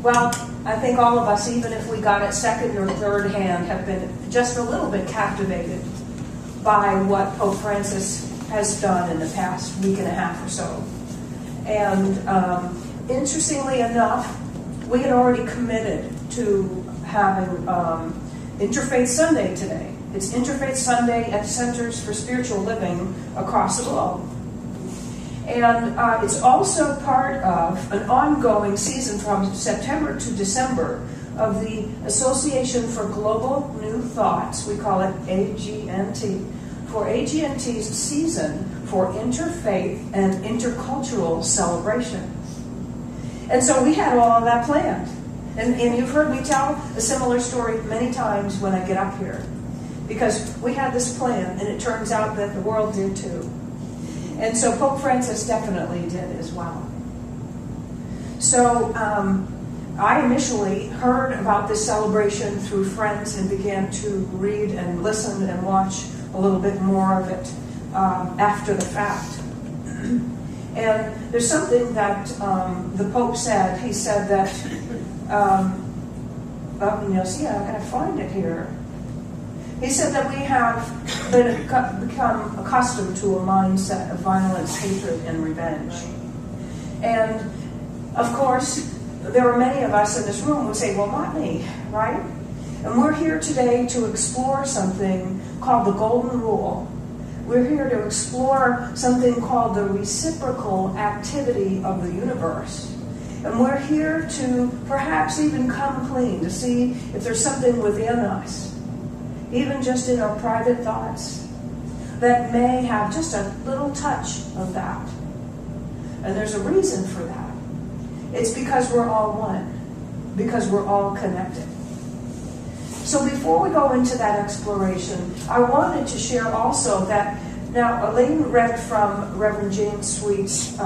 Well, I think all of us, even if we got it second or third hand, have been just a little bit captivated by what Pope Francis has done in the past week and a half or so. And interestingly enough, we had already committed to having Interfaith Sunday today. It's Interfaith Sunday at Centers for Spiritual Living across the globe. And it's also part of an ongoing season from September to December of the Association for Global New Thoughts. We call it AGNT. For AGNT's season for interfaith and intercultural celebration. And so we had all of that planned. And you've heard me tell a similar story many times when I get up here. Because we had this plan, and it turns out that the world did too. And so Pope Francis definitely did as well. So I initially heard about this celebration through friends and began to read and listen and watch a little bit more of it after the fact. And there's something that the Pope said. He said that, I've got to find it here. He said that we have become accustomed to a mindset of violence, hatred, and revenge. And, of course, there are many of us in this room who say, well, not me, right? And we're here today to explore something called the Golden Rule. We're here to explore something called the reciprocal activity of the universe. And we're here to perhaps even come clean, to see if there's something within us, even just in our private thoughts, that may have just a little touch of that. And there's a reason for that. It's because we're all one, because we're all connected. So before we go into that exploration, I wanted to share also that, now Elaine read from Reverend Jean Sweet's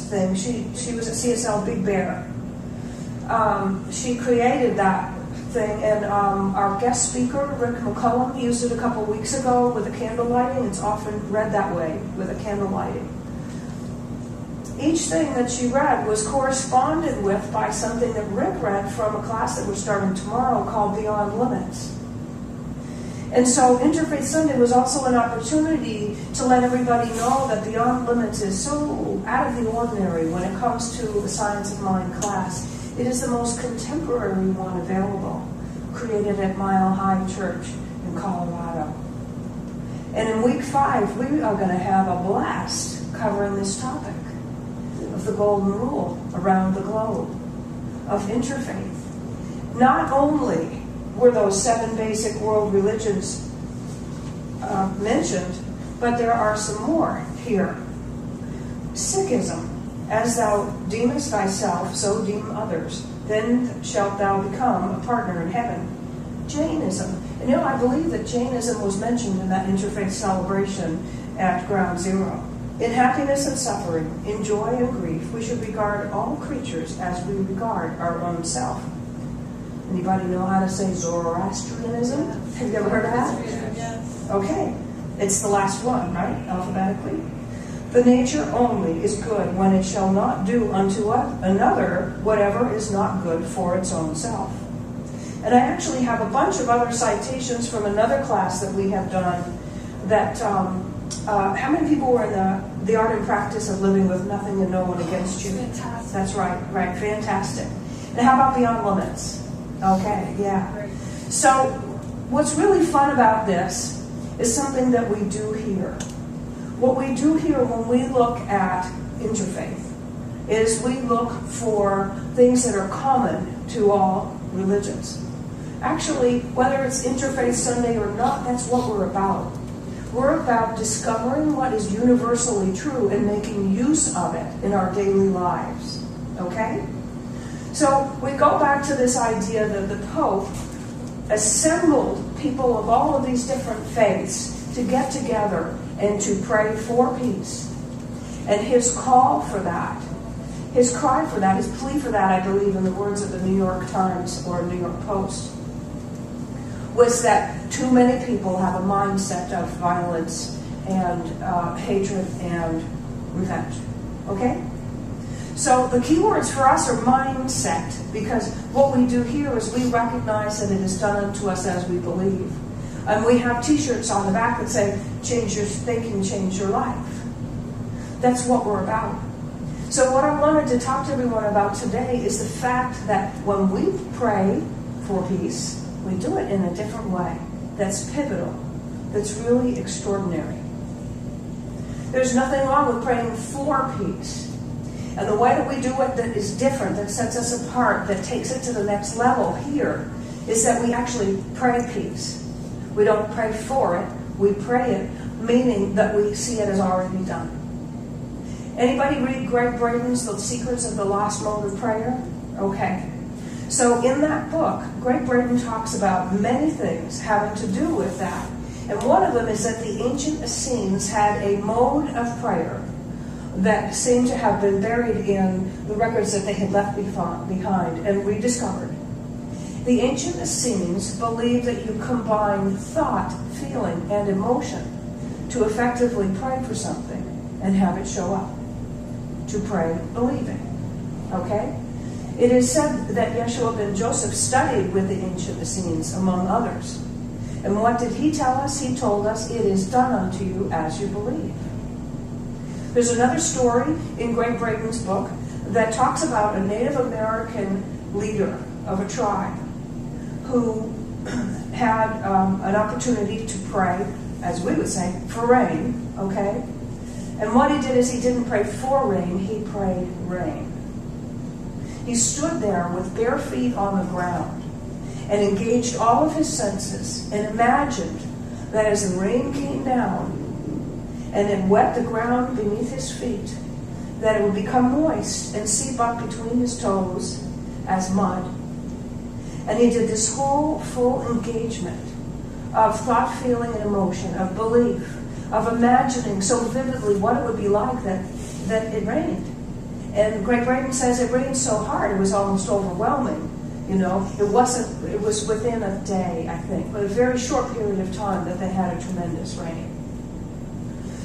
thing. She was at CSL Big Bear. She created that thing, and our guest speaker, Rick McCullum, used it a couple weeks ago with a candle lighting. It's often read that way, with a candle lighting. Each thing that she read was corresponded with by something that Rick read from a class that we're starting tomorrow called Beyond Limits. And so Interfaith Sunday was also an opportunity to let everybody know that Beyond Limits is so out of the ordinary when it comes to a Science of Mind class. It is the most contemporary one available, created at Mile High Church in Colorado. And in week 5, we are going to have a blast covering this topic of the Golden Rule around the globe, of interfaith. Not only were those 7 basic world religions mentioned, but there are some more here. Sikhism. As thou deemest thyself, so deem others. Then shalt thou become a partner in heaven. Jainism. And I believe that Jainism was mentioned in that interfaith celebration at Ground Zero. In happiness and suffering, in joy and grief, we should regard all creatures as we regard our own self. Anybody know how to say Zoroastrianism? Have you ever heard of that? Yes. Okay. It's the last one, right? Alphabetically. The nature only is good when it shall not do unto another whatever is not good for its own self. And I actually have a bunch of other citations from another class that we have done that, how many people were in the art and practice of living with nothing and no one against you? Fantastic. That's right, fantastic. And how about Beyond Limits? Okay, yeah. Great. So what's really fun about this is something that we do here. What we do here when we look at interfaith is we look for things that are common to all religions. Actually, whether it's Interfaith Sunday or not, that's what we're about. We're about discovering what is universally true and making use of it in our daily lives. Okay? So we go back to this idea that the Pope assembled people of all of these different faiths to get together and to pray for peace. And his call for that, his cry for that, his plea for that, I believe in the words of the New York Times or New York Post, was that too many people have a mindset of violence and hatred and revenge. Okay? So the key words for us are mindset, because what we do here is we recognize that it is done unto us as we believe. And we have t-shirts on the back that say, change your thinking, change your life. That's what we're about. So what I wanted to talk to everyone about today is the fact that when we pray for peace, we do it in a different way. That's pivotal. That's really extraordinary. There's nothing wrong with praying for peace. And the way that we do it that is different, that sets us apart, that takes it to the next level here, is that we actually pray peace. We don't pray for it, we pray it, meaning that we see it as already done. Anybody read Greg Braden's The Secrets of the Lost Mode of Prayer? Okay. So in that book, Greg Braden talks about many things having to do with that. And one of them is that the ancient Essenes had a mode of prayer that seemed to have been buried in the records that they had left behind and rediscovered. The ancient Essenes believed that you combine thought, feeling, and emotion to effectively pray for something and have it show up. To pray believing. Okay? It is said that Yeshua ben Joseph studied with the ancient Essenes, among others. And what did he tell us? He told us, it is done unto you as you believe. There's another story in Greg Braden's book that talks about a Native American leader of a tribe who had an opportunity to pray, as we would say, for rain, okay? And what he did is he didn't pray for rain, he prayed rain. He stood there with bare feet on the ground and engaged all of his senses and imagined that as the rain came down and it wet the ground beneath his feet, that it would become moist and seep up between his toes as mud. And he did this whole full engagement of thought, feeling, and emotion, of belief, of imagining so vividly what it would be like that it rained. And Greg Braden says it rained so hard it was almost overwhelming. You know, it was within a day, I think, but a very short period of time that they had a tremendous rain.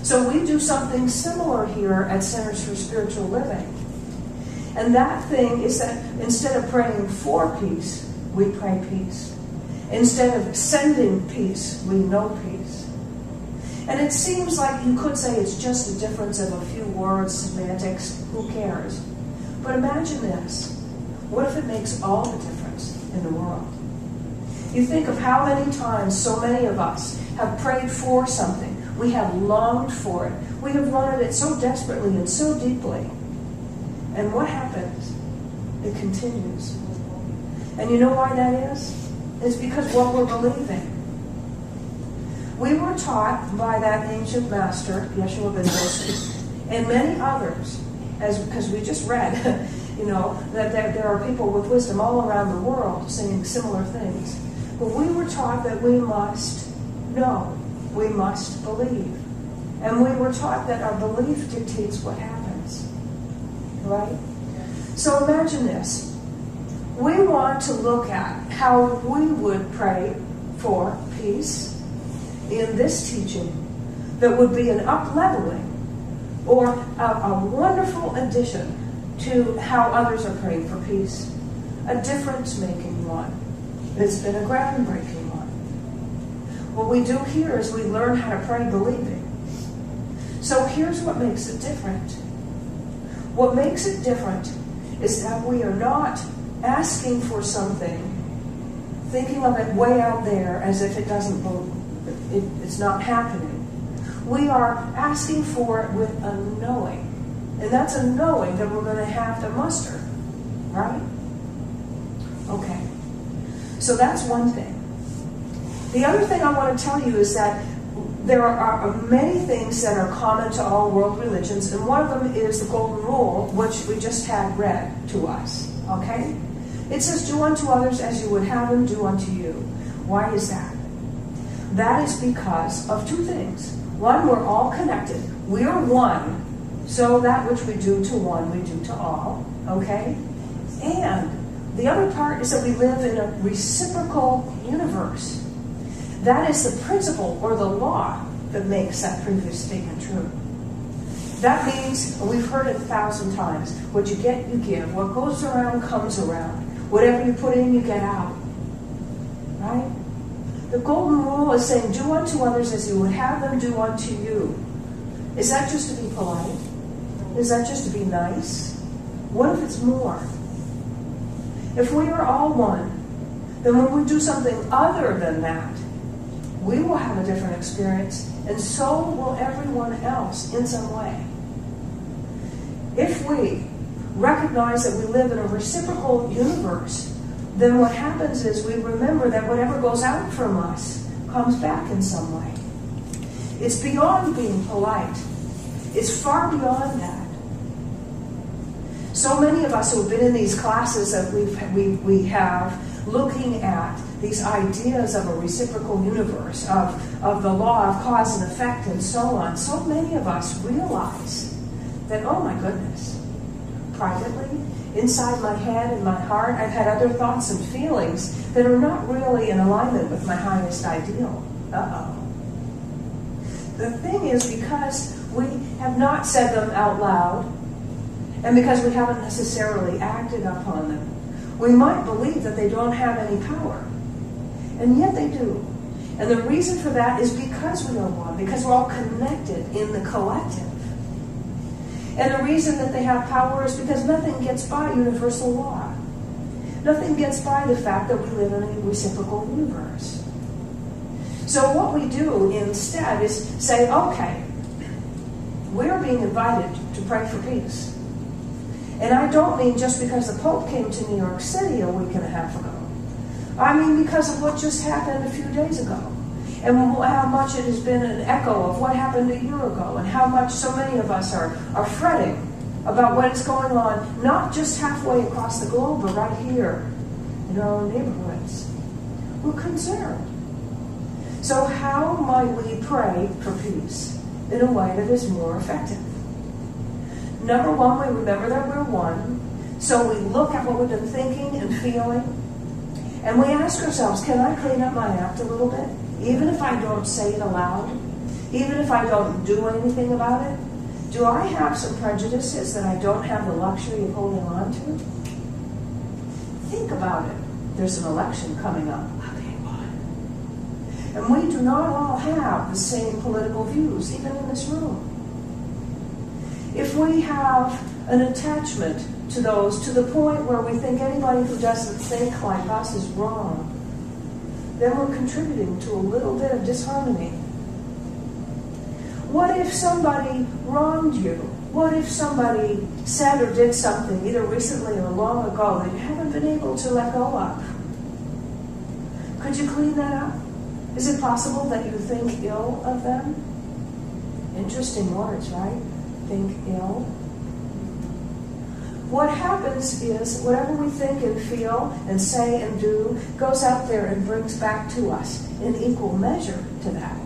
So we do something similar here at Centers for Spiritual Living. And that thing is that instead of praying for peace, we pray peace. Instead of sending peace, we know peace. And it seems like you could say it's just a difference of a few words, semantics, who cares? But imagine this. What if it makes all the difference in the world? You think of how many times so many of us have prayed for something. We have longed for it. We have wanted it so desperately and so deeply. And what happens? It continues. And you know why that is? It's because what we're believing. We were taught by that ancient master, Yeshua ben Joseph, and many others, because we just read, that there are people with wisdom all around the world saying similar things. But we were taught that we must know, we must believe. And we were taught that our belief dictates what happens. Right? So imagine this. We want to look at how we would pray for peace in this teaching that would be an up-leveling or a wonderful addition to how others are praying for peace. A difference-making one. It's been a groundbreaking one. What we do here is we learn how to pray believing. So here's what makes it different. What makes it different is that we are not asking for something, thinking of it way out there as if it's not happening. We are asking for it with a knowing. And that's a knowing that we're going to have to muster. Right? Okay. So that's one thing. The other thing I want to tell you is that there are many things that are common to all world religions, and one of them is the Golden Rule, which we just had read to us. Okay? It says, do unto others as you would have them do unto you. Why is that? That is because of two things. One, we're all connected. We are one. So that which we do to one, we do to all. Okay? And the other part is that we live in a reciprocal universe. That is the principle or the law that makes that previous statement true. That means, and we've heard it 1,000 times, what you get, you give. What goes around comes around. Whatever you put in, you get out. Right? The golden rule is saying, do unto others as you would have them do unto you. Is that just to be polite? Is that just to be nice? What if it's more? If we are all one, then when we do something other than that, we will have a different experience, and so will everyone else in some way. If we recognize that we live in a reciprocal universe, then what happens is we remember that whatever goes out from us comes back in some way. It's beyond being polite. It's far beyond that. So many of us who have been in these classes that we have looking at these ideas of a reciprocal universe, of the law of cause and effect and so on, so many of us realize that, oh my goodness, privately, inside my head and my heart, I've had other thoughts and feelings that are not really in alignment with my highest ideal. Uh-oh. The thing is, because we have not said them out loud, and because we haven't necessarily acted upon them, we might believe that they don't have any power. And yet they do. And the reason for that is because we are one, because we're all connected in the collective. And the reason that they have power is because nothing gets by universal law. Nothing gets by the fact that we live in a reciprocal universe. So what we do instead is say, okay, we're being invited to pray for peace. And I don't mean just because the Pope came to New York City a week and a half ago. I mean because of what just happened a few days ago. And how much it has been an echo of what happened a year ago. And how much so many of us are fretting about what is going on, not just halfway across the globe, but right here in our own neighborhoods. We're concerned. So how might we pray for peace in a way that is more effective? Number one, we remember that we're one. So we look at what we've been thinking and feeling. And we ask ourselves, can I clean up my act a little bit? Even if I don't say it aloud? Even if I don't do anything about it? Do I have some prejudices that I don't have the luxury of holding on to? Think about it. There's an election coming up. And we do not all have the same political views, even in this room. If we have an attachment to those to the point where we think anybody who doesn't think like us is wrong, then we're contributing to a little bit of disharmony. What if somebody wronged you? What if somebody said or did something, either recently or long ago, that you haven't been able to let go of? Could you clean that up? Is it possible that you think ill of them? Interesting words, right? Think ill. What happens is whatever we think and feel and say and do goes out there and brings back to us in equal measure to that.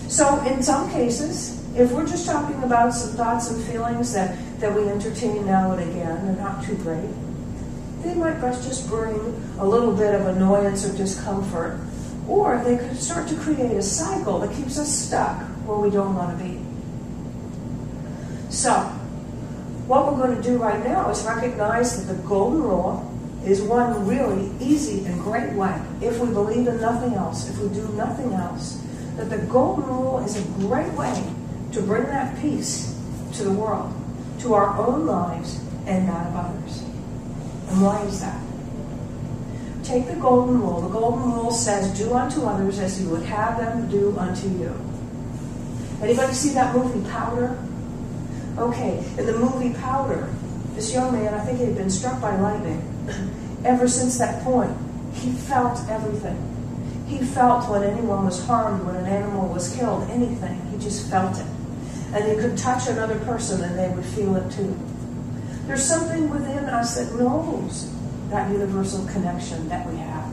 So in some cases, if we're just talking about some thoughts and feelings that we entertain now and again, they're not too great, they might just bring a little bit of annoyance or discomfort. Or they could start to create a cycle that keeps us stuck where we don't want to be. So, what we're going to do right now is recognize that the golden rule is one really easy and great way, if we believe in nothing else, if we do nothing else, that the golden rule is a great way to bring that peace to the world, to our own lives and that of others. And why is that? Take the golden rule. The golden rule says, do unto others as you would have them do unto you. Anybody see that movie Powder? Okay, in the movie Powder, this young man, I think he had been struck by lightning. Ever since that point, he felt everything. He felt when anyone was harmed, when an animal was killed, anything. He just felt it. And he could touch another person and they would feel it too. There's something within us that knows that universal connection that we have.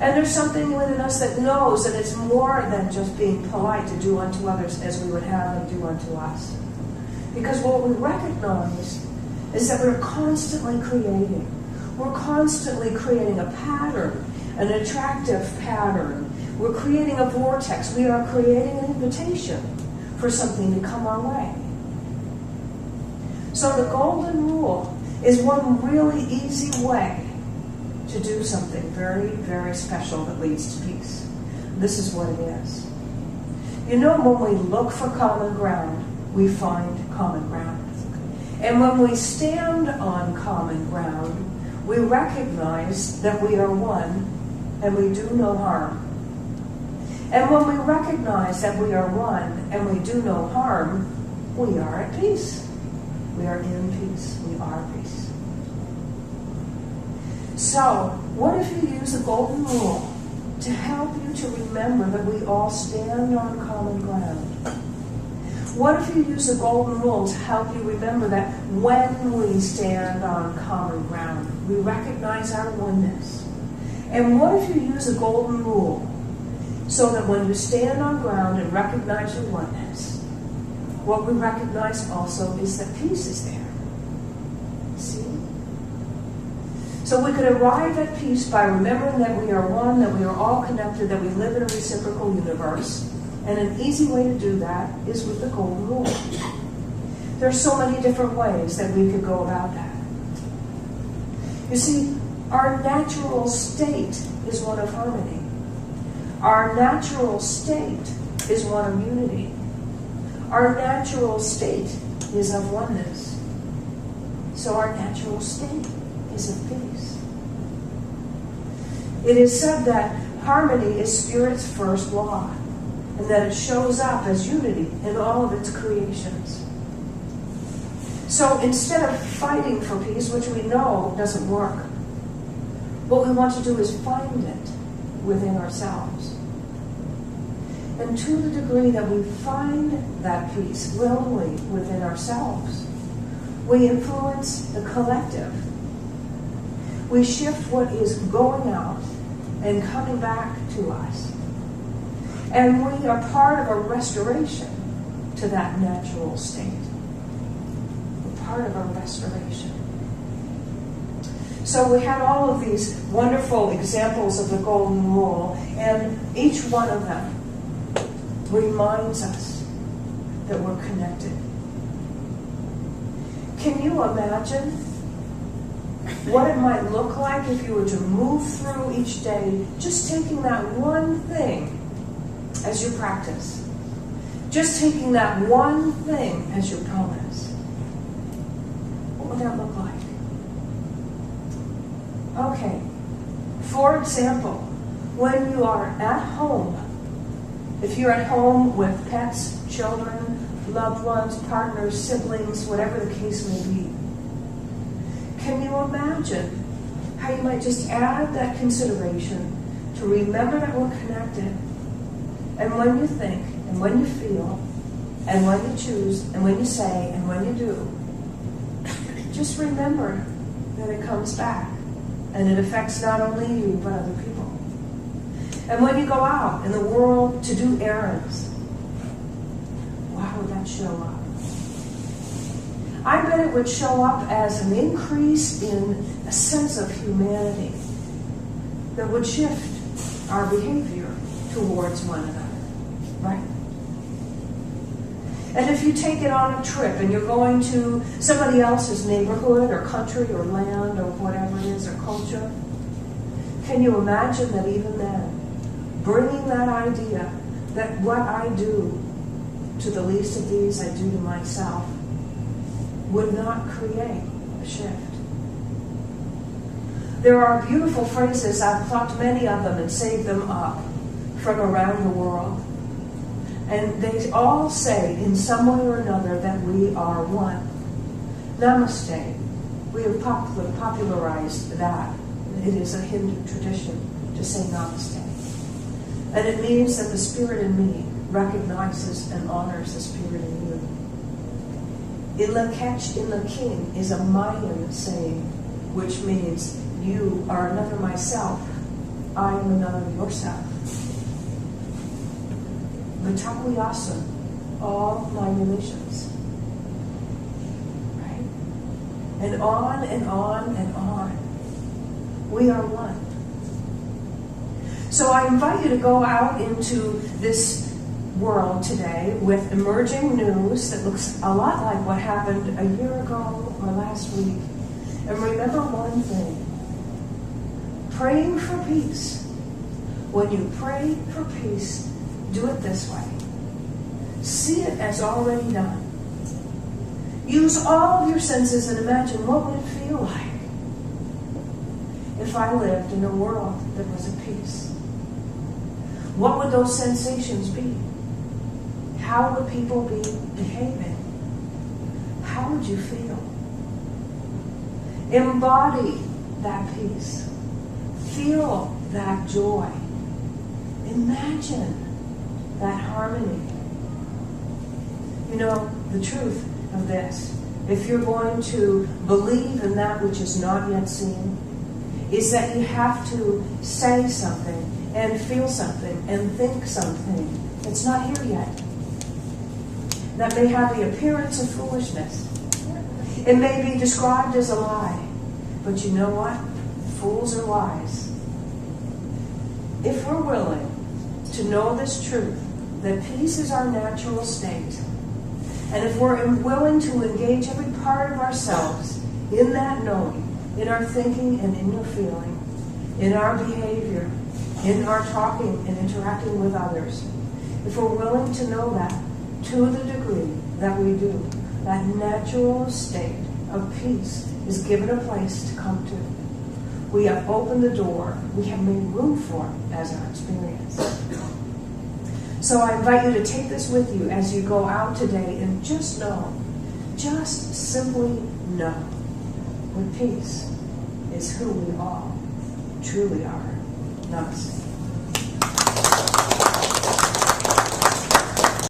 And there's something within us that knows that it's more than just being polite to do unto others as we would have them do unto us. Because what we recognize is that we're constantly creating. We're constantly creating a pattern, an attractive pattern. We're creating a vortex. We are creating an invitation for something to come our way. So the golden rule is one really easy way to do something very, very special that leads to peace. This is what it is. You know, when we look for common ground, we find common ground. And when we stand on common ground, we recognize that we are one and we do no harm. And when we recognize that we are one and we do no harm, we are at peace. We are in peace. We are peace. So, what if you use the golden rule to help you to remember that we all stand on common ground? What if you use the golden rule to help you remember that when we stand on common ground, we recognize our oneness? And what if you use the golden rule so that when you stand on ground and recognize your oneness, what we recognize also is that peace is there. See? So we could arrive at peace by remembering that we are one, that we are all connected, that we live in a reciprocal universe. And an easy way to do that is with the golden rule. There are so many different ways that we could go about that. You see, our natural state is one of harmony. Our natural state is one of unity. Our natural state is of oneness. So our natural state is of peace. It is said that harmony is Spirit's first law, and that it shows up as unity in all of its creations. So instead of fighting for peace, which we know doesn't work, what we want to do is find it within ourselves. And to the degree that we find that peace willingly within ourselves, we influence the collective. We shift what is going out and coming back to us. And we are part of a restoration to that natural state. We're part of a restoration. So we have all of these wonderful examples of the golden rule, and each one of them reminds us that we're connected. Can you imagine what it might look like if you were to move through each day just taking that one thing as your practice? Just taking that one thing as your promise. What would that look like? Okay. For example, when you are at home, if you're at home with pets, children, loved ones, partners, siblings, whatever the case may be, can you imagine how you might just add that consideration to remember that we're connected? And when you think, and when you feel, and when you choose, and when you say, and when you do, just remember that it comes back. And it affects not only you, but other people. And when you go out in the world to do errands, how would that show up? I bet it would show up as an increase in a sense of humanity that would shift our behavior towards one another, right? And if you take it on a trip and you're going to somebody else's neighborhood or country or land or whatever it is, or culture, can you imagine that even then, bringing that idea that what I do to the least of these I do to myself would not create a shift? There are beautiful phrases. I've plucked many of them and saved them up from around the world. And they all say, in some way or another, that we are one. Namaste. We have popularized that. It is a Hindu tradition to say namaste. And it means that the spirit in me recognizes and honors the spirit in you. Ilakech Ilaking is a Mayan saying, which means you are another myself, I am another yourself. Vitakuyasan, all my relations. Right? And on and on and on. We are one. So I invite you to go out into this world today with emerging news that looks a lot like what happened a year ago or last week. And remember one thing: praying for peace. When you pray for peace, do it this way. See it as already done. Use all of your senses and imagine what would it feel like if I lived in a world that was at peace. What would those sensations be? How would people be behaving? How would you feel? Embody that peace. Feel that joy. Imagine that harmony. You know, the truth of this, if you're going to believe in that which is not yet seen, is that you have to say something and feel something and think something that's not here yet. That may have the appearance of foolishness. It may be described as a lie. But you know what? Fools are wise. If we're willing to know this truth, that peace is our natural state, and if we're willing to engage every part of ourselves in that knowing, in our thinking and in our feeling, in our behavior, in our talking and interacting with others, if we're willing to know that to the degree that we do, that natural state of peace is given a place to come to. We have opened the door. We have made room for it as our experience. So I invite you to take this with you as you go out today and just know, just simply know, that peace is who we all truly are. Namaste.